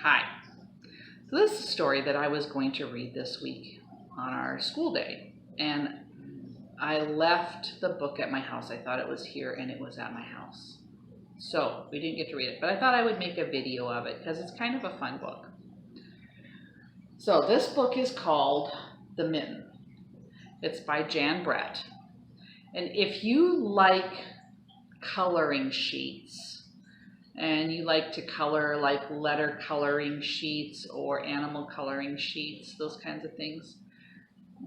Hi. So this is a story that I was going to read this week on our school day. And I left the book at my house. I thought it was here and it was at my house. So we didn't get to read it, but I thought I would make a video of it because it's kind of a fun book. So this book is called The Mitten. It's by Jan Brett. And if you like coloring sheets, and you like to color like letter coloring sheets or animal coloring sheets, those kinds of things,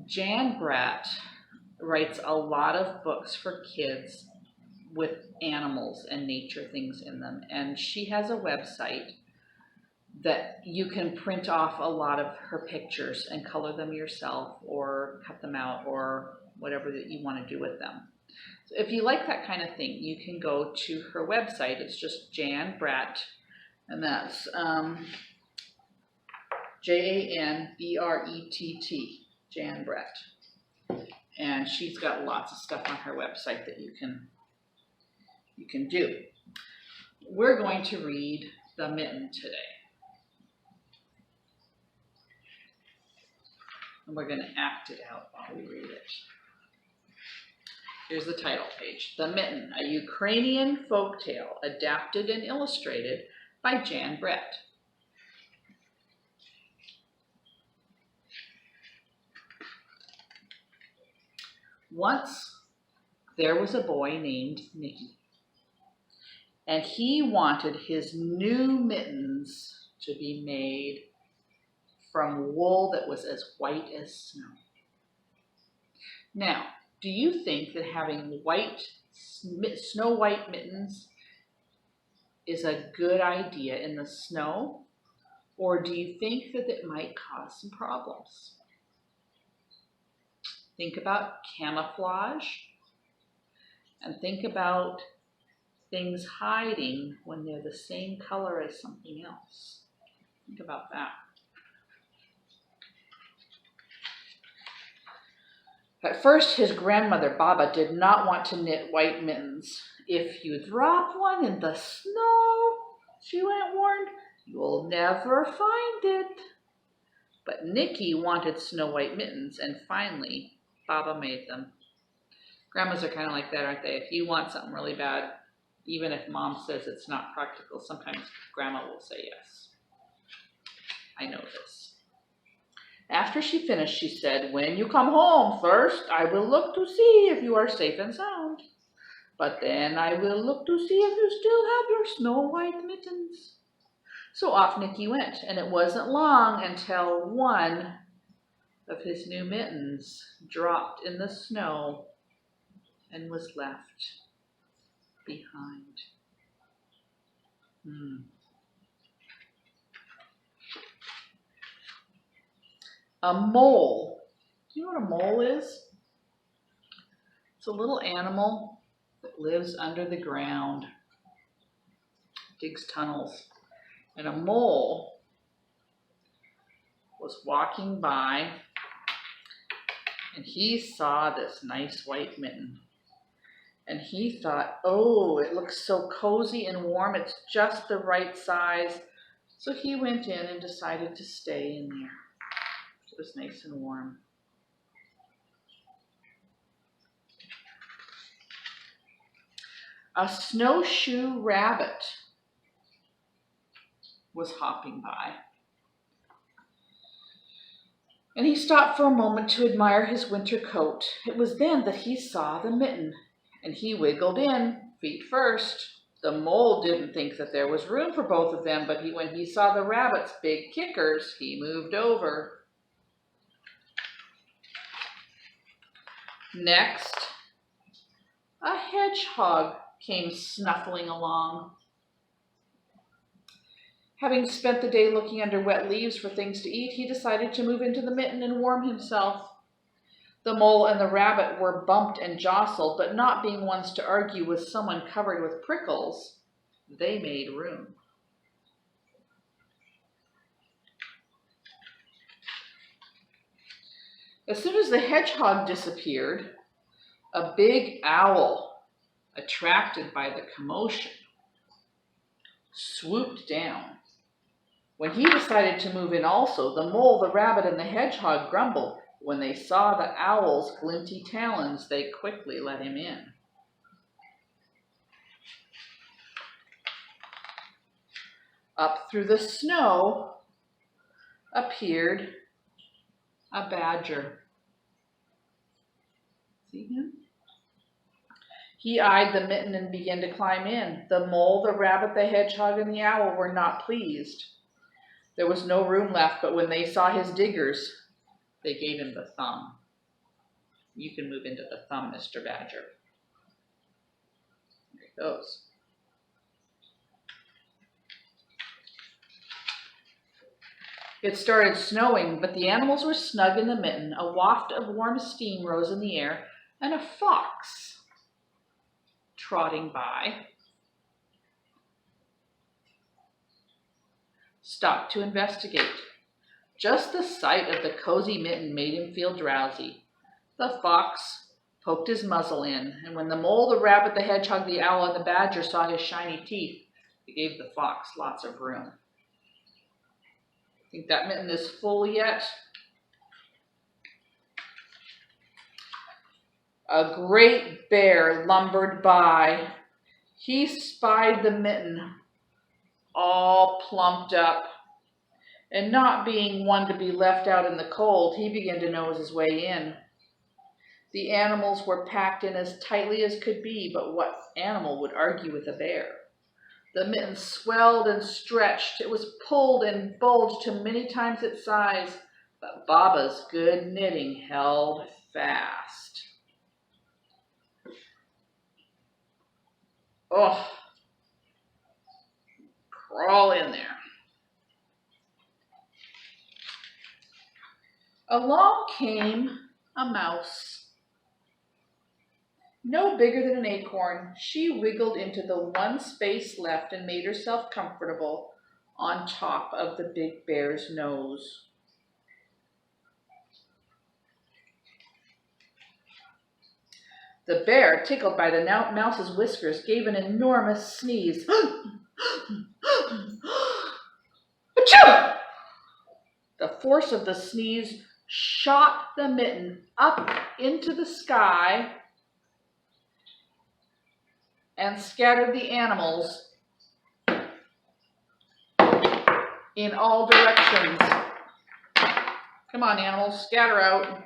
Jan Brett writes a lot of books for kids with animals and nature things in them. And she has a website that you can print off a lot of her pictures and color them yourself or cut them out or whatever that you want to do with them. So if you like that kind of thing, you can go to her website. It's just Jan Brett, and that's Janbrett, Jan Brett. And she's got lots of stuff on her website that you can do. We're going to read The Mitten today. And we're going to act it out while we read it. Here's the title page. The Mitten, a Ukrainian folktale adapted and illustrated by Jan Brett. Once there was a boy named Niki, and he wanted his new mittens to be made from wool that was as white as snow. Now, do you think that having snow white mittens is a good idea in the snow? Or do you think that it might cause some problems? Think about camouflage and think about things hiding when they're the same color as something else. Think about that. At first, his grandmother, Baba, did not want to knit white mittens. If you drop one in the snow, she went warned, you'll never find it. But Niki wanted snow white mittens, and finally, Baba made them. Grandmas are kind of like that, aren't they? If you want something really bad, even if mom says it's not practical, sometimes grandma will say yes. I know this. After she finished, she said, "When you come home, first I will look to see if you are safe and sound. But then I will look to see if you still have your snow white mittens." So off Niki went, and it wasn't long until one of his new mittens dropped in the snow and was left behind. A mole. Do you know what a mole is? It's a little animal that lives under the ground, digs tunnels. And a mole was walking by and he saw this nice white mitten. And he thought, oh, it looks so cozy and warm. It's just the right size. So he went in and decided to stay in there. It was nice and warm. A snowshoe rabbit was hopping by. And he stopped for a moment to admire his winter coat. It was then that he saw the mitten, and he wiggled in, feet first. The mole didn't think that there was room for both of them, but when he saw the rabbit's big kickers, he moved over. Next, a hedgehog came snuffling along. Having spent the day looking under wet leaves for things to eat, he decided to move into the mitten and warm himself. The mole and the rabbit were bumped and jostled, but not being ones to argue with someone covered with prickles, they made room. As soon as the hedgehog disappeared, a big owl, attracted by the commotion, swooped down When he decided to move in also, the mole, the rabbit, and the hedgehog grumbled. When they saw the owl's glinty talons, they quickly let him in. Up through the snow appeared a badger. See him? He eyed the mitten and began to climb in. The mole, the rabbit, the hedgehog, and the owl were not pleased. There was no room left, but when they saw his diggers, they gave him the thumb. You can move into the thumb, Mr. Badger. There he goes. It started snowing, but the animals were snug in the mitten. A waft of warm steam rose in the air, and a fox, trotting by, stopped to investigate. Just the sight of the cozy mitten made him feel drowsy. The fox poked his muzzle in, and when the mole, the rabbit, the hedgehog, the owl, and the badger saw his shiny teeth, it gave the fox lots of room. Think that mitten is full yet? A great bear lumbered by. He spied the mitten all plumped up, and not being one to be left out in the cold, he began to nose his way in. The animals were packed in as tightly as could be, but what animal would argue with a bear? The mitten swelled and stretched. It was pulled and bulged to many times its size, but Baba's good knitting held fast. Oh, crawl in there. Along came a mouse. No bigger than an acorn, she wiggled into the one space left and made herself comfortable on top of the big bear's nose. The bear, tickled by the mouse's whiskers, gave an enormous sneeze. Achoo! The force of the sneeze shot the mitten up into the sky and scattered the animals in all directions. Come on, animals, scatter out.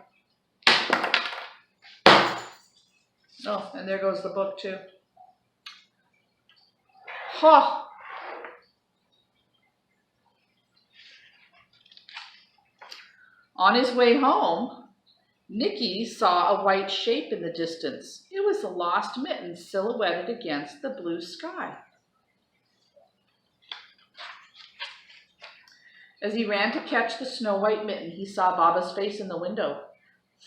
Oh, and there goes the book too. Huh. On his way home, Niki saw a white shape in the distance. It was the lost mitten silhouetted against the blue sky. As he ran to catch the snow-white mitten, he saw Baba's face in the window.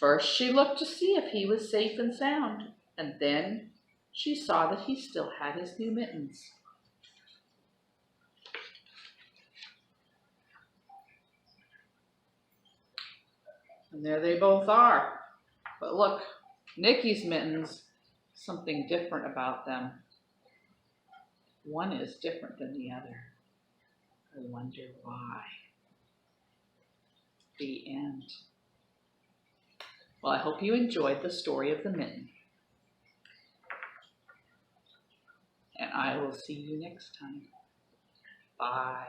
First, she looked to see if he was safe and sound, and then she saw that he still had his new mittens. And there they both are. But look, Niki's mittens, something different about them. One is different than the other. I wonder why. The end. Well, I hope you enjoyed the story of the mitten. And I will see you next time. Bye.